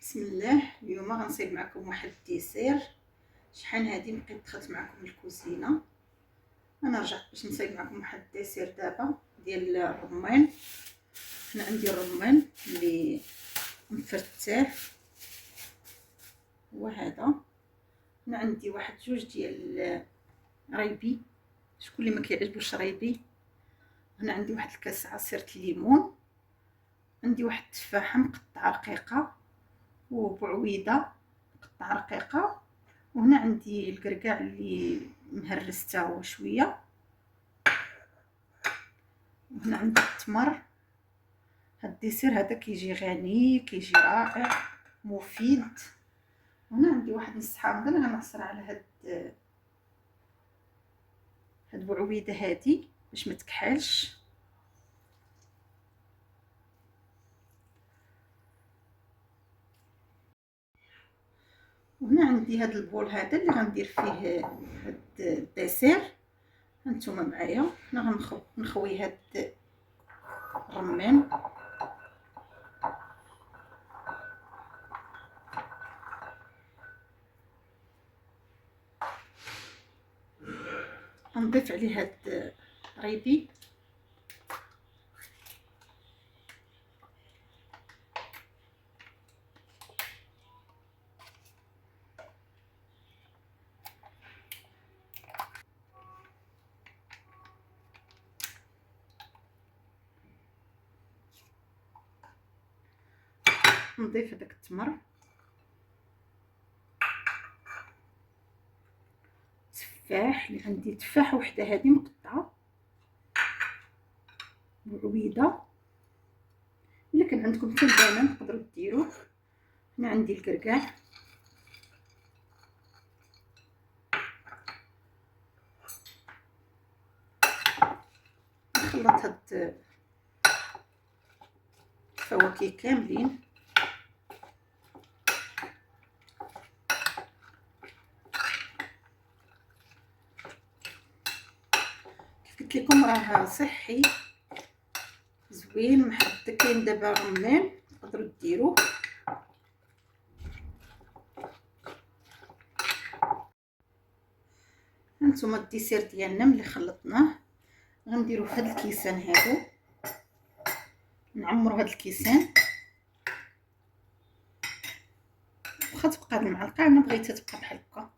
بسم الله. اليوم غنصايب معكم واحد الديسير. شحال هادي بقيت دخلت معكم الكوزينه، انا رجعت باش نصايب معكم واحد الديسير دابا ديال الرمان. هنا عندي الرمان اللي مفرتاه هو هذا. هنا عندي واحد جوج ديال ريبي، شكون اللي ما كيعجبوش ريبي. هنا عندي واحد الكاس عصير الليمون، عندي واحد التفاحه مقطعه رقيقه وبعويده مقطعه رقيقه، وهنا عندي الكركاع اللي مهرس حتى هو شويه، وهنا عندي التمر. هاد الديسير هذا كيجي غني، كيجي رائع مفيد. وهنا عندي واحد نص حامضه انا غنعصر على هاد البعويده هادي باش ما تكحلش. وهنا عندي هاد البول هذا اللي غندير فيه هاد الديسير. هانتوما معايا، انا غنخوي هاد الرمان. غنضيف عليه هاد ريبي، نضيف هذاك التمر، تفاح اللي عندي تفاحه وحده هذه مقطعه بعويده. الا كان عندكم حتى البنان تقدروا ديروه. هنا عندي الكركاع، نخلط هاد الفواكه كاملين. كيف قلت لكم راه صحي زوين محبذ. كاين دابا الرمان تقدروا ديروه. هانتوما الديسير ديالنا ملي خلطناه غنديروه في هاد الكيسان هادو، نعمروا هاد الكيسان. واخا تبقى هاد المعلقه انا بغيتها تبقى بحال هكا.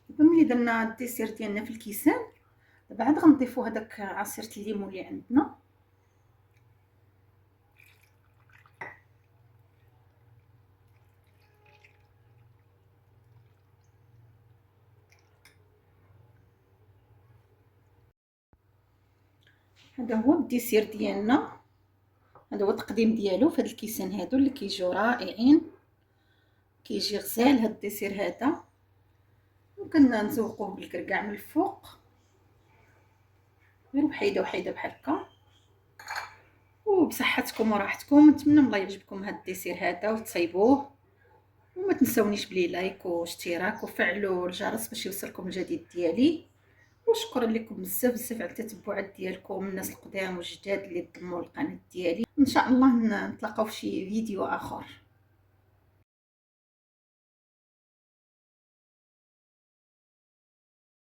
دابا ملي درنا الديسير ديالنا في الكيسان، دابا عاد غنضيفوا هذاك عصير الليمون اللي عندنا. هذا هو الديسير ديالنا، هذا هو التقديم ديالو في هاد الكيسان هادو اللي كيجيو رائعين. كيجي غزال هاد الديسير هذا، ممكن نزوقوه بالكركاع من الفوق، غير وحيده وحيده بحال هكا. وبصحتكم وراحتكم. نتمنى الله يعجبكم هاد الديسير هذا وتصايبوه. وما تنسونيش بلي لايك واشتراك وفعلوا الجرس باش يوصلكم الجديد ديالي. وشكرا لكم بزاف بزاف على التتبعات ديالكم، الناس القدام والجداد اللي تضموا القناه ديالي. ان شاء الله نتلاقاو في شي فيديو اخر.